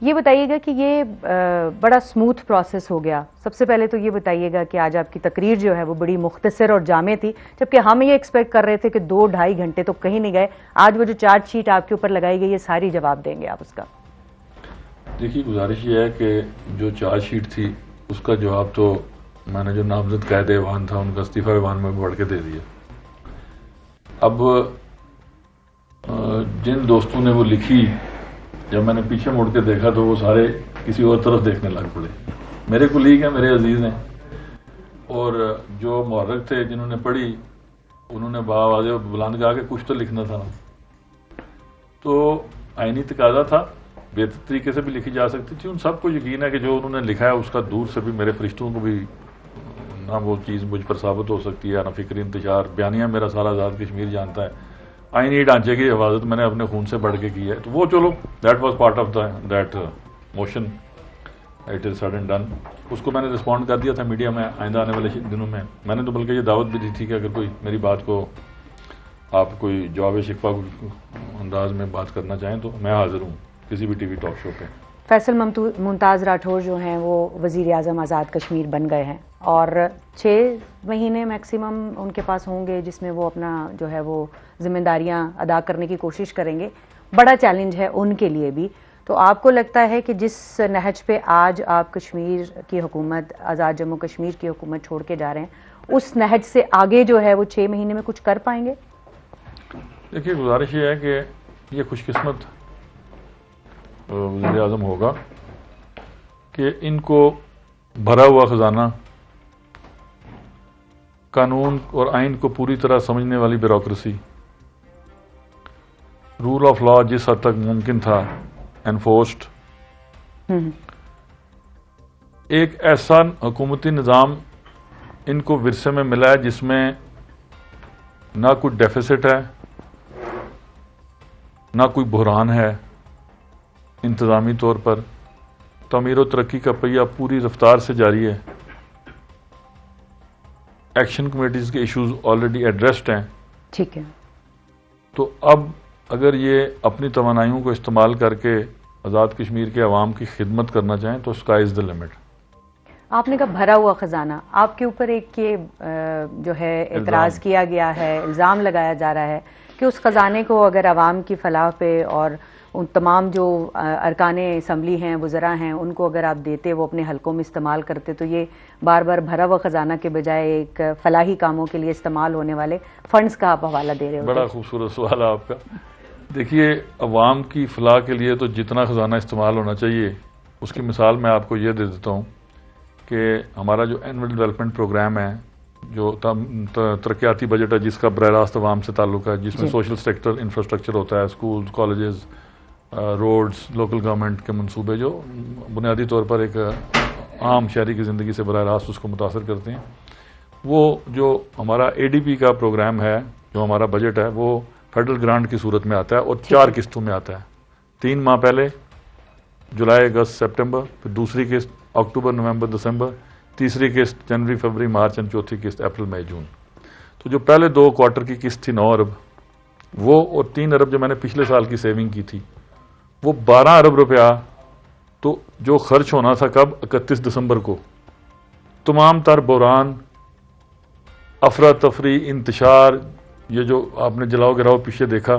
ये बताइएगा कि ये बड़ा स्मूथ प्रोसेस हो गया। सबसे पहले तो ये बताइएगा कि आज आपकी तकरीर जो है वो बड़ी मुख्तसर और जामे थी, जबकि हम ये एक्सपेक्ट कर रहे थे कि 2-2.5 घंटे तो कहीं नहीं गए। आज वो जो चार्जशीट आपके ऊपर लगाई गई है, सारी जवाब देंगे आप उसका। देखिए, गुजारिश ये है कि जो चार्जशीट थी उसका जवाब तो मैंने जो नामजद कायदे ईवान था उनका इस्तीफा ईवान में बढ़ के दे दिया। अब जिन दोस्तों ने वो लिखी, जब मैंने पीछे मुड़ के देखा तो वो सारे किसी और तरफ देखने लग पड़े। मेरे कुलीग हैं, मेरे अजीज हैं, और जो मुहर्रिक थे जिन्होंने पढ़ी उन्होंने बावाज़े बुलंद कहा कि कुछ तो लिखना था ना। तो आईनी तकाजा था, बेहतर तरीके से भी लिखी जा सकती थी। उन सबको यकीन है कि जो उन्होंने लिखा है उसका दूर से भी मेरे फरिश्तों को भी ना वो चीज़ मुझ पर साबित हो सकती है, ना फिक्र इंतशार। बयानिया मेरा सारा आज़ाद कश्मीर जानता है। आईनी ढांचे की हिफाजत मैंने अपने खून से बढ़ के की है, तो वो चलो that was part of that motion, it is sudden done. उसको मैंने रिस्पॉन्ड कर दिया था मीडिया में। आइंदा आने वाले दिनों में मैंने तो बल्कि ये दावत भी दी थी कि अगर कोई मेरी बात को आप कोई जवाब शिकवा अंदाज में बात करना चाहें तो मैं हाजिर हूँ किसी भी टीवी टॉक शो पे। फैसल मुमताज़ राठौर जो हैं वो वज़ीर आज़म आज़ाद कश्मीर बन गए हैं और 6 महीने मैक्सिमम उनके पास होंगे जिसमें वो अपना जो है वो जिम्मेदारियां अदा करने की कोशिश करेंगे। बड़ा चैलेंज है उनके लिए भी। तो आपको लगता है कि जिस नहज पे आज आप कश्मीर की हुकूमत, आज़ाद जम्मू कश्मीर की हुकूमत छोड़ के जा रहे हैं, उस नहज से आगे जो है वो 6 महीने में कुछ कर पाएंगे? देखिए, गुजारिश ये है कि ये खुशकिस्मत वज़ीर आज़म होगा कि इनको भरा हुआ खजाना, कानून और आइन को पूरी तरह समझने वाली ब्यूरोक्रेसी, रूल ऑफ लॉ जिस हद तक मुमकिन था एनफोर्स्ड, एक ऐसा हुकूमती निज़ाम इनको विरसे में मिला है जिसमें ना कोई डेफिसिट है, ना कोई बुहरान है। इंतज़ामी तौर पर तमीर व तरक्की का पहिया पूरी रफ्तार से जारी है। एक्शन कमेटीज़ के इश्यूज ऑलरेडी एड्रेस्ड हैं। ठीक है। तो अब अगर ये अपनी तवानाइयों को इस्तेमाल करके आज़ाद कश्मीर के अवाम की खिदमत करना चाहें तो स्काई इज़ द लिमिट। आपने कहा भरा हुआ खजाना, आपके ऊपर एक ये जो है एतराज़ किया गया है, इल्ज़ाम लगाया जा रहा है कि उस खजाने को अगर अवाम की फलाह पे और उन तमाम जो अरकाने असम्बली हैं, वज़रा हैं, उनको अगर आप देते, वो अपने हलकों में इस्तेमाल करते, तो ये बार बार भरा हुआ ख़जाना के बजाय एक फलाही कामों के लिए इस्तेमाल होने वाले फंड्स का आप हवाला दे रहे हो। बड़ा खूबसूरत सवाल है आपका। देखिए, अवाम की फलाह के लिए तो जितना ख़जाना इस्तेमाल होना चाहिए, उसकी मिसाल मैं आपको ये दे देता हूँ कि हमारा जो एनुअल डेवलपमेंट प्रोग्राम है, जो तरक्याती बजट है जिसका बराह रास्त अवाम से ताल्लुक है, जिसमें सोशल सेक्टर इंफ्रास्ट्रक्चर होता है, school, colleges, roads, local government के मंसूबे जो बुनियादी तौर पर एक आम शहरी की ज़िंदगी से बराह रास्त उसको मुतासर करते हैं। वो जो हमारा ADP का प्रोग्राम है, जो हमारा बजट है, वो फेडरल ग्रांट की सूरत में आता है और 4 किस्तों में आता है। 3 माह पहले जुलाई, अगस्त, सितंबर, फिर दूसरी किस्त अक्टूबर, नवंबर, दिसंबर, तीसरी किस्त जनवरी, फरवरी, मार्च और चौथी किस्त अप्रैल, मई, जून। तो जो पहले 2 क्वार्टर की किस्त थी 9 अरब, वो और 3 अरब जो मैंने पिछले साल की सेविंग की थी, वो 12 अरब रुपया तो जो खर्च होना था कब 31 दिसंबर को, तमाम तर बुरान, अफरा तफरी, इंतशार, ये जो आपने जलाओ गिराओ पीछे देखा,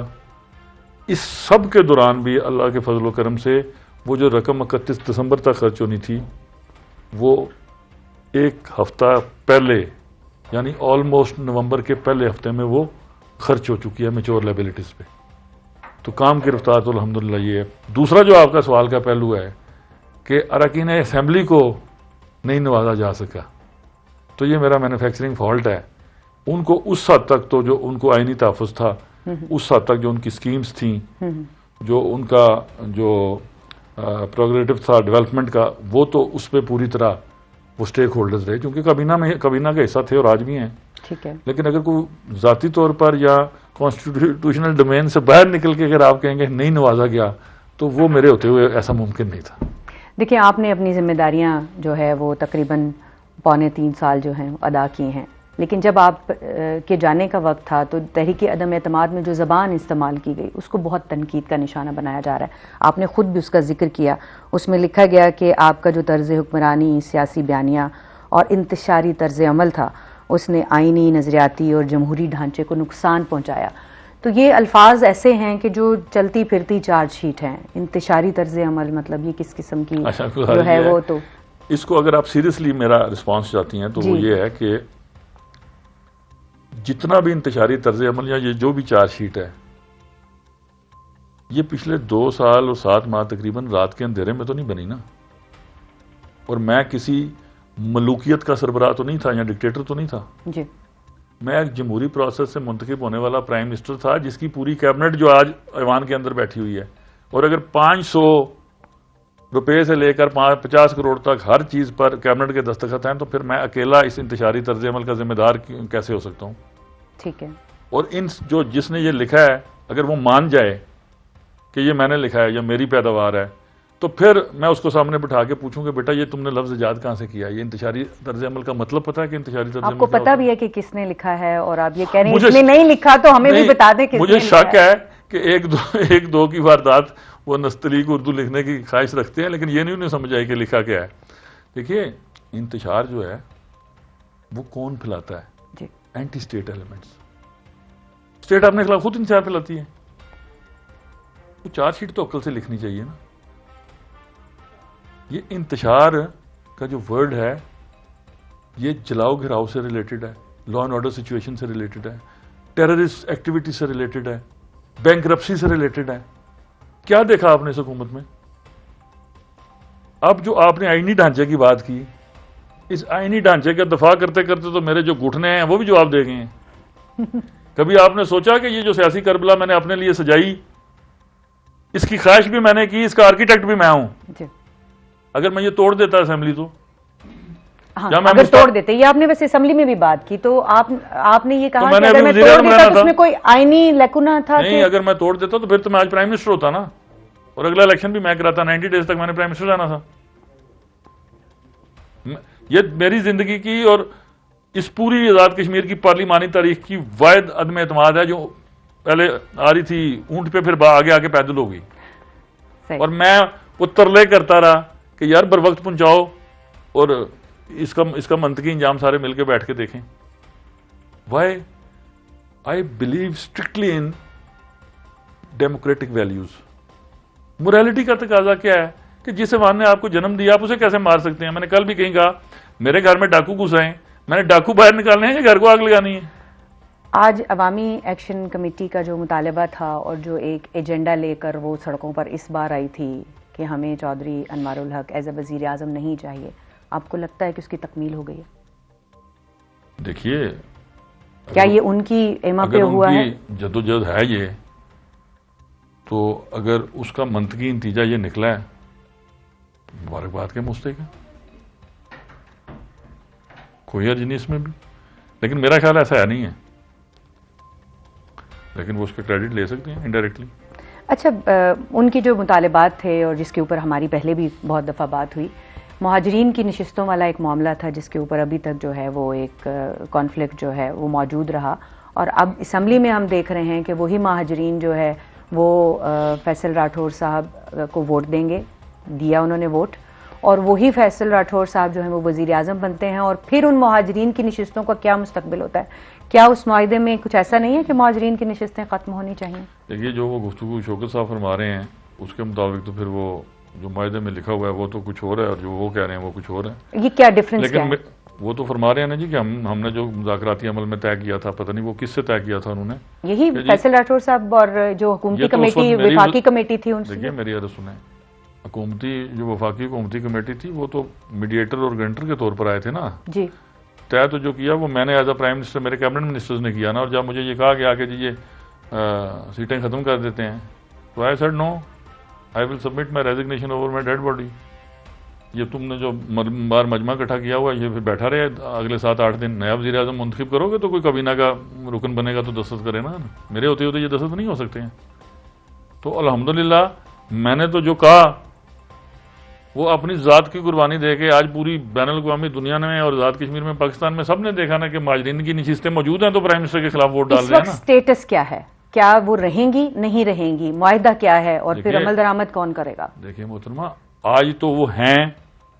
इस सब के दौरान भी अल्लाह के फजल व करम से वो जो रकम 31 दिसंबर तक खर्च होनी थी, वो 1 हफ्ता पहले यानी ऑलमोस्ट नवंबर के पहले हफ्ते में वो खर्च हो चुकी है मैच्योर लायबिलिटीज़ पे। तो काम की रफ्तार तो अल्हम्दुलिल्लाह ये है। दूसरा जो आपका सवाल का पहलू है कि अरकान असेंबली को नहीं नवाजा जा सका, तो ये मेरा मैन्युफैक्चरिंग फॉल्ट है। उनको उस हद तक तो जो उनको आईनी तहफ़्फ़ुज़ था, उस हद तक जो उनकी स्कीम्स थी, जो उनका जो प्रोग्रेटिव था डेवलपमेंट का, वो तो उस पर पूरी तरह वो स्टेक होल्डर्स रहे, क्योंकि कबीना का हिस्सा थे और आज भी हैं। ठीक है। लेकिन अगर कोई ज़ाती तौर पर या कॉन्स्टिट्यूशनल डोमेन से बाहर निकल के अगर आप कहेंगे नहीं नवाजा गया, तो वो मेरे होते हुए ऐसा मुमकिन नहीं था। देखिए, आपने अपनी जिम्मेदारियां जो है वो तकरीबन 2.25 साल जो हैं अदा की हैं। लेकिन जब आप के जाने का वक्त था तो तहरीक अदम एतमाद में जो ज़बान इस्तेमाल की गई उसको बहुत तनकीद का निशाना बनाया जा रहा है। आपने ख़ुद भी उसका जिक्र किया, उसमें लिखा गया कि आपका जो तर्ज़ हुक्मरानी, सियासी बयानिया और इंतशारी तर्ज़ अमल था उसने आइनी, नज़रियाती और जमहूरी ढांचे को नुकसान पहुँचाया। तो ये अल्फाज ऐसे हैं कि जो चलती फिरती चार्जशीट हैं। इंतशारी तर्ज़ अमल मतलब ये किस किस्म की जो है वो, तो इसको अगर आप सीरियसली मेरा रिस्पांस चाहती हैं तो वो ये है कि जितना भी इंतशारी तर्ज अमल या ये जो भी चार्जशीट है, ये पिछले 2 साल और 7 माह तकरीबन रात के अंधेरे में तो नहीं बनी ना। और मैं किसी मलूकियत का सरबराह तो नहीं था या डिक्टेटर तो नहीं था जी। मैं एक जमहूरी प्रोसेस से मुंतखब होने वाला प्राइम मिनिस्टर था, जिसकी पूरी कैबिनेट जो आज ऐवान के अंदर बैठी हुई है। और अगर 500 रुपए से लेकर 50 करोड़ तक हर चीज पर कैबिनेट के दस्तखत हैं, तो फिर मैं अकेला इस इंतशारी तर्ज अमल का जिम्मेदार कैसे हो सकता हूं? ठीक है। और इन जो जिसने ये लिखा है, अगर वो मान जाए कि ये मैंने लिखा है या मेरी पैदावार है, तो फिर मैं उसको सामने बिठा के पूछूंगा, बेटा ये तुमने लफ्ज इजाद कहां से किया? ये इंतशारी तर्ज अमल का मतलब पता है कि इंतशारी तर्ज आपको अमल पता भी है कि किसने लिखा है? और आप ये कह रहे हैं इसने नहीं लिखा, तो हमें भी बता दें किसने मुझे शक है कि एक दो की वारदात वो नस्तलीक उर्दू लिखने की ख्वाहिश रखते हैं, लेकिन ये नहीं उन्हें समझ आई कि लिखा क्या है। देखिए, इंतशार जो है वो कौन फैलाता है? Anti state elements. स्टेट अपने खिलाफ खुद इंतशार फैलाती है। तो चार्जशीट तो अक्ल से लिखनी चाहिए ना। ये इंतशार का जो वर्ड है, ये जलाओ घिराव से रिलेटेड है, लॉ एंड ऑर्डर सिचुएशन से रिलेटेड है, टेररिस्ट एक्टिविटी से रिलेटेड है, बैंकरप्सी से रिलेटेड है। क्या देखा आपने इस हुकूमत में? अब जो आपने आईनी ढांचे की बात की, इस आईनी ढांचे का दफा करते करते तो मेरे जो घुटने हैं वो भी जवाब दे गए हैं। कभी आपने सोचा कि ये जो सियासी करबला मैंने अपने लिए सजाई, इसकी ख्वाहिश भी मैंने की, इसका आर्किटेक्ट भी मैं हूं। अगर मैं ये तोड़ देता असेंबली तो अगर तोड़ देते, ये आपने वैसे असेंबली में भी बात की, तो आपने ये कहा तो कि अगर मैं तोड़ देता तो उसमें कोई आईनी लैकुना था? नहीं, अगर मैं तोड़ देता तो फिर तो मैं आज प्राइम मिनिस्टर होता ना, और अगला इलेक्शन भी मैं कराता। 90 डेज तक मैंने प्राइम मिनिस्टर जाना था। ये मेरी जिंदगी की और इस पूरी आजाद कश्मीर की पार्लिमानी तारीख की वायद अदम एतमाद है, जो पहले आ रही थी ऊंट पे, फिर आगे आगे पैदल हो गई। और मैं वो तरले करता रहा कि यार बर वक्त पहुंचाओ, और इसका मंतकी इंजाम सारे मिलकर बैठ के देखें। Why I believe strictly in democratic values. Morality का तकाजा क्या है कि जिस अवाम ने आपको जन्म दिया आप उसे कैसे मार सकते हैं? मैंने कल भी कहीं कहा, मेरे घर में डाकू घुस आए, मैंने डाकू बाहर निकालने हैं या घर को आग लगानी है? आज अवामी एक्शन कमेटी का जो मुतालबा था और जो एक एजेंडा लेकर वो सड़कों पर इस बार आई थी कि हमें चौधरी अनवारुल हक एज ए वजीर आजम नहीं चाहिए, आपको लगता है कि उसकी तकमील हो गई है? देखिए, क्या ये उनकी एमा पे हुआ है? जदोजहद है ये, तो अगर उसका मंतकी नतीजा ये निकला है, मुबारकबाद के मुस्तहिक है, कोई अर्ज नहीं इसमें भी। लेकिन मेरा ख्याल ऐसा है नहीं है, लेकिन वो उसके क्रेडिट ले सकते हैं इनडायरेक्टली। अच्छा, उनके जो मुतालबात थे और जिसके ऊपर हमारी पहले भी बहुत दफ़ा बात हुई, मुहाजिरीन की नशिस्तों वाला एक मामला था जिसके ऊपर अभी तक जो है वो एक कॉन्फ्लिक्ट जो है वो मौजूद रहा। और अब असम्बली में हम देख रहे हैं कि वही मुहाजिरीन जो है वो फैसल राठौर साहब को वोट देंगे, दिया उन्होंने वोट, और वही फैसल राठौर साहब जो है वो वज़ीर आज़म बनते हैं। और फिर उन मुहाजिरीन की नशिस्तों का क्या मुस्तकबिल होता है? क्या उस मुआहदे में कुछ ऐसा नहीं है कि मुहाजिरीन की नशिस्तें ख़त्म होनी चाहिए? देखिए, जो वो गुफ्तगू शौकत साहब फरमा रहे हैं उसके मुताबिक तो फिर वो जो मुआहदे में लिखा हुआ है वो तो कुछ और है, और जो वो कह रहे हैं वो कुछ और है। ये क्या डिफरेंस? लेकिन वो तो फरमा रहे हैं ना जी कि हमने जो मुज़ाकराती अमल में तय किया था, पता नहीं वो किससे तय किया था उन्होंने, यही फैसल राठौर साहब और जो हुकूमती कमेटी, वफाकी कमेटी थी उनसे। देखिए, मेरी अर्ज़ सुने, हुकूमती जो वफाकी हुकूमती कमेटी थी वो तो मीडिएटर और ग्रंटर के तौर पर आए थे ना जी। तय तो जो किया वो मैंने एज अ प्राइम मिनिस्टर, मेरे कैबिनेट मिनिस्टर्स ने किया ना। और जब मुझे ये कहा गया कि जी ये सीटें ख़त्म कर देते हैं, तो I said no, I will submit my resignation over my dead body. ये तुमने जो बार मजमा इकट्ठा किया हुआ, ये फिर बैठा रहे अगले 7-8 दिन, नया वज़ीर आज़म मुंतखब करोगे तो कोई कबीना का रुकन बनेगा तो दस्तखत करे ना। मेरे होते होते ये दस्तखत नहीं हो सकते हैं। तो अल्हम्दुलिल्लाह मैंने तो जो कहा वो अपनी ज़ात की कुर्बानी दे के आज पूरी बैनुल-अक़वामी दुनिया में और आज़ाद कश्मीर में, पाकिस्तान में सबने देखा ना कि माजरीन की नशिस्तें मौजूद हैं तो प्राइम मिनिस्टर के खिलाफ वोट डाल रहे हैं ना। स्टेटस क्या है, क्या वो रहेंगी नहीं रहेंगी, मुआहिदा क्या है और फिर अमल दरामद कौन करेगा? देखिए मोहतरमा, आज तो वो हैं,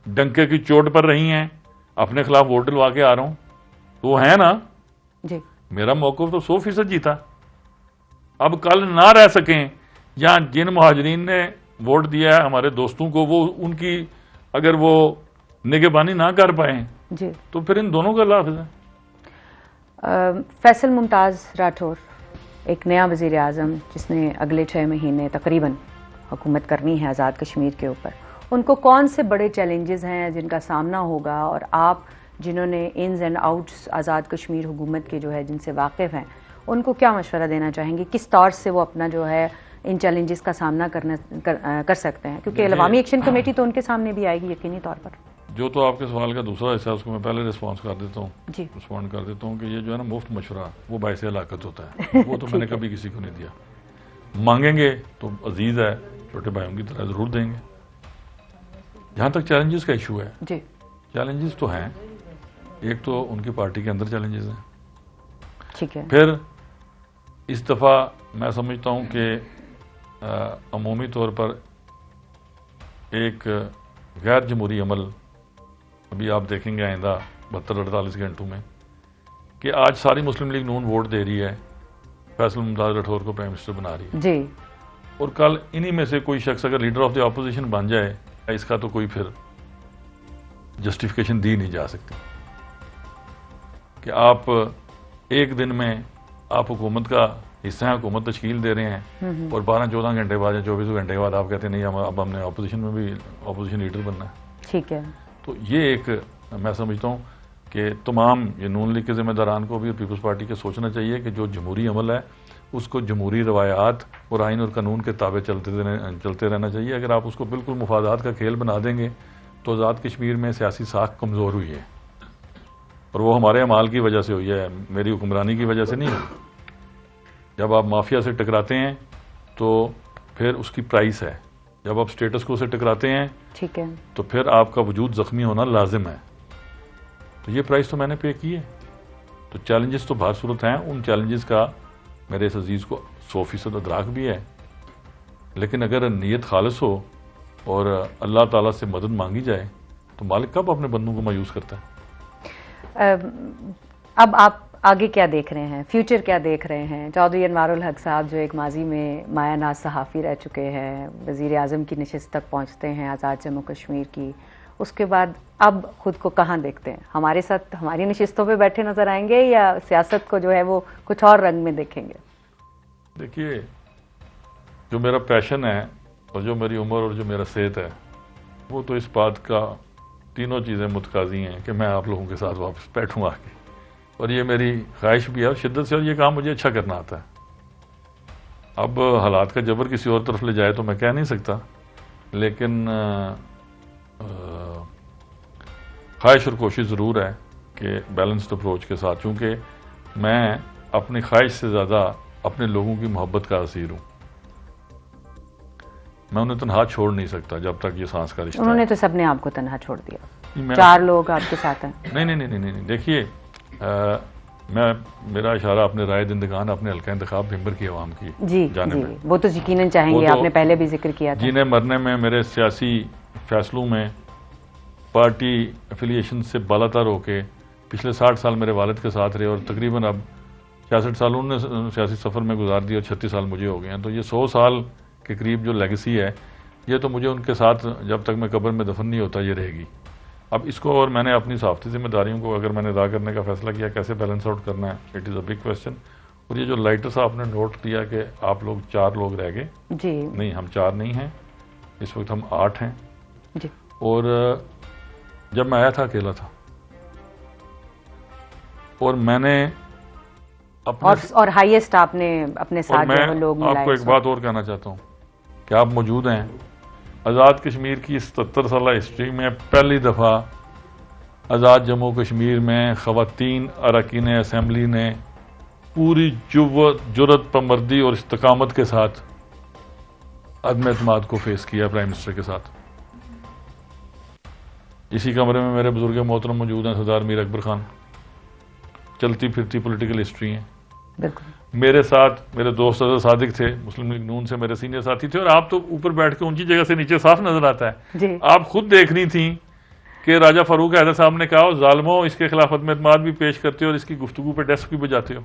डंके की चोट पर रही हैं, अपने खिलाफ वोट डलवा के आ रहा हूं, तो वो है ना जी। मेरा मौक़िफ़ तो 100% जीता। अब कल ना रह सकें या जिन मुहाजिरीन ने वोट दिया है हमारे दोस्तों को, वो उनकी अगर वो निगहबानी ना कर पाए जी, तो फिर इन दोनों का लाभ है। फैसल मुमताज़ राठौर एक नया वज़ीर आज़म जिसने अगले 6 महीने तकरीबन हुकूमत करनी है आज़ाद कश्मीर के ऊपर, उनको कौन से बड़े चैलेंजेस हैं जिनका सामना होगा, और आप जिन्होंने इन्स एंड आउट्स आज़ाद कश्मीर हुकूमत के जो है जिनसे वाकिफ़ हैं, उनको क्या मशवरा देना चाहेंगे, किस तौर से वो अपना जो है इन चैलेंजेस का सामना कर सकते हैं? क्योंकि अवामी एक्शन कमेटी तो उनके सामने भी आएगी यकीनी तौर पर। जो तो आपके सवाल का दूसरा हिस्सा उसको मैं पहले रिस्पॉन्स कर देता हूँ, रिस्पॉन्ड कर देता हूँ कि ये जो है ना मुफ्त मशवरा वो बायसे हलाकत होता है, वो तो मैंने कभी किसी को नहीं दिया। मांगेंगे तो अजीज है, छोटे भाइयों की तरह जरूर देंगे। जहाँ तक चैलेंजेस का इशू है, चैलेंजेस तो हैं, एक तो उनकी पार्टी के अंदर चैलेंजेस हैं, ठीक है। फिर इस दफ़ा मैं समझता हूँ कि अमूमी तौर पर एक गैर जमहूरी अमल अभी आप देखेंगे आइंदा 72-48 घंटों में कि आज सारी मुस्लिम लीग नून वोट दे रही है, फैसल मुमताज़ राठौर को प्राइम मिनिस्टर बना रही है जी, और कल इन्हीं में से कोई शख्स अगर लीडर ऑफ द अपोजिशन बन जाए, इसका तो कोई फिर जस्टिफिकेशन दी नहीं जा सकती कि आप एक दिन में आप हुकूमत का हिस्सा है, हुकूमत तश्कील दे रहे हैं और 12-14 घंटे बाद या 24 घंटे के बाद आप कहते हैं नहीं अब हमने अपोजिशन में भी अपोजिशन लीडर बनना है। ठीक है। तो ये एक मैं समझता हूँ कि तमाम ये नून लीग के जिम्मेदारान को भी और पीपल्स पार्टी के सोचना चाहिए कि जो जमहूरी अमल है उसको जमहूरी रवायात और आइन और कानून के ताबे चलते रहना चाहिए। अगर आप उसको बिल्कुल मुफादात का खेल बना देंगे तो आज़ाद कश्मीर में सियासी साख कमज़ोर हुई है और वो हमारे अमाल की वजह से हुई है, मेरी हुक्मरानी की वजह से नहीं हुई। जब आप माफिया से टकराते हैं तो फिर उसकी प्राइस है, जब आप स्टेटस को से टकराते हैं ठीक है तो फिर आपका वजूद ज़ख्मी होना लाजिम है। तो ये प्राइस तो मैंने पे की है। तो चैलेंजेस तो बाहर सूरत हैं, उन चैलेंजेस का मेरे इस अजीज़ को 100% अदराक भी है, लेकिन अगर नीयत खालिस हो और अल्लाह ताला से मदद मांगी जाए तो मालिक कब अपने बंदों को मायूस करता है। अब आप आगे क्या देख रहे हैं, फ्यूचर क्या देख रहे हैं? चौधरी अनवारुल हक साहब जो एक माजी में मायानाज सहाफ़ी रह चुके हैं, वज़ीर आज़म की नशिस्त तक पहुँचते हैं आज़ाद जम्मू कश्मीर की, उसके बाद अब खुद को कहाँ देखते हैं? हमारे साथ हमारी नशिस्तों पे बैठे नज़र आएंगे या सियासत को जो है वो कुछ और रंग में देखेंगे? देखिए, जो मेरा पैशन है और जो मेरी उम्र और जो मेरा सेहत है वो तो इस बात का तीनों चीज़ें मुतकाज़ी हैं कि मैं आप लोगों के साथ वापस बैठूँ आके, और ये मेरी ख्वाहिश भी है और शिद्दत से, और ये काम मुझे अच्छा करना आता है। अब हालात का जबर किसी और तरफ ले जाए तो मैं कह नहीं सकता, लेकिन ख्वाहिश और कोशिश ज़रूर है कि बैलेंस्ड अप्रोच के साथ, चूँकि मैं अपनी ख्वाहिश से ज़्यादा अपने लोगों की मोहब्बत का असीर हूँ। मैं उन्हें तनहा छोड़ नहीं सकता जब तक ये सांस का रिश्ता। उन्होंने तो सबने आपको तनहा छोड़ दिया, 4 लोग आपके साथ हैं। नहीं, देखिए मेरा इशारा अपने राय दंदगान अपने हल्का इंतखाब भिंबर की आवाम की जी, वो तो यकीनन चाहेंगे, आपने पहले भी जिक्र किया था। जीने मरने में मेरे सियासी फैसलों में पार्टी एफिलिएशन से बालातर होके पिछले 60 साल मेरे वालिद के साथ रहे और तकरीबन अब 66 साल उन्होंने सियासी सफ़र में गुजार दिए और 36 साल मुझे हो गए हैं। तो ये 100 साल के करीब जो लेगेसी है ये तो मुझे उनके साथ जब तक मैं कब्र में दफन नहीं होता ये रहेगी। अब इसको और मैंने अपनी सहाफ़ती जिम्मेदारियों को अगर मैंने अदा करने का फैसला किया, कैसे बैलेंस आउट करना है, it is a big question. और ये जो लाइटर सा आपने नोट किया कि आप लोग 4 लोग रह गए, जी नहीं, हम 4 नहीं हैं, इस वक्त हम 8 हैं जी। और जब मैं आया था अकेला था और मैंने अपने और हाईएस्ट आपने अपने साथ जो लोग मिलाए। आपको एक बात और कहना चाहता हूँ कि आप मौजूद हैं। आज़ाद कश्मीर की 77 साल हिस्ट्री में पहली दफ़ा आज़ाद जम्मू कश्मीर में ख़वातीन अरकान असम्बली ने पूरी जुर्रत पमर्दी और इस्तकामत के साथ अदम एतमाद को फेस किया प्राइम मिनिस्टर के साथ। इसी कमरे में मेरे बुजुर्ग मोहतरम मौजूद हैं, सरदार मीर अकबर खान, चलती फिरती पॉलिटिकल हिस्ट्री है। बिल्कुल। मेरे साथ मेरे दोस्त अजहर सादिक थे, मुस्लिम लीग नून से मेरे सीनियर साथी थे, और आप तो ऊपर बैठ के ऊंची जगह से नीचे साफ नजर आता है जी। आप खुद देख रही थी कि राजा फारूक हैदर साहब ने कहा, जालिमो इसके खिलाफ अदम एतमाद भी पेश करते हो और इसकी गुफ्तगू पे डेस्क भी बजाते हो।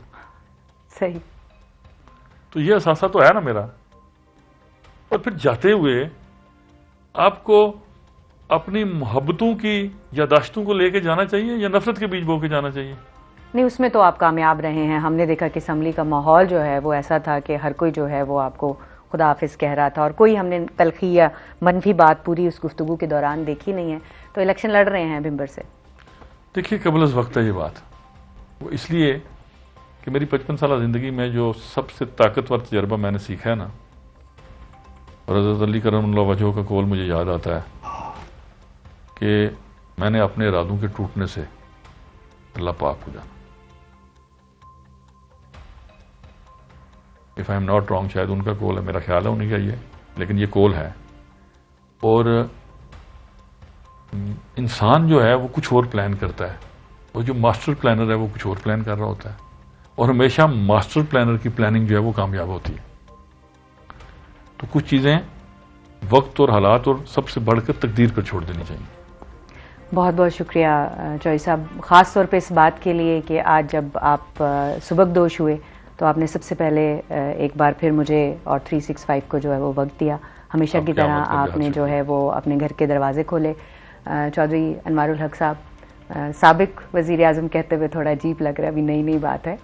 सही। तो ये असासा तो है ना मेरा। और फिर जाते हुए आपको अपनी मोहब्बतों की यादाश्तों को लेके जाना चाहिए या नफरत के बीज बो के जाना चाहिए? नहीं, उसमें तो आप कामयाब रहे हैं। हमने देखा कि असम्बली का माहौल जो है वो ऐसा था कि हर कोई जो है वो आपको खुदा हाफिज कह रहा था, और कोई हमने तलखी या मनफी बात पूरी उस गुफ्तगू के दौरान देखी नहीं है। तो इलेक्शन लड़ रहे हैं भिंबर से। देखिए, कबल अज़ वक्त है ये बात, वो इसलिए कि मेरी 55 साल ज़िंदगी में जो सबसे ताकतवर तजर्बा मैंने सीखा है ना, और हज़रत अली करमुल्लाह वजह का कौल मुझे याद आता है कि मैंने अपने इरादों के टूटने से अल्लाह पाक हो जाना। If I am not wrong, शायद उनका कौल है, मेरा ख्याल है उन्हीं का ही है, लेकिन ये कौल है। और इंसान जो है वो कुछ और प्लान करता है, और जो मास्टर प्लानर है वो कुछ और प्लान कर रहा होता है, और हमेशा मास्टर प्लानर की प्लानिंग जो है वो कामयाब होती है। तो कुछ चीज़ें वक्त और हालात और सबसे बढ़कर तकदीर पर छोड़ देनी चाहिए। बहुत बहुत शुक्रिया चौधरी साहब, ख़ास तौर पे इस बात के लिए कि आज जब आप सुबकदोश हुए तो आपने सबसे पहले एक बार फिर मुझे और 365 को जो है वो वक्त दिया। हमेशा की तरह आपने जो है वो अपने घर के दरवाजे खोले। चौधरी अनवारुल हक साहब, साबिक वज़ीर आज़म कहते हुए थोड़ा अजीब लग रहा है, अभी नई नई बात है,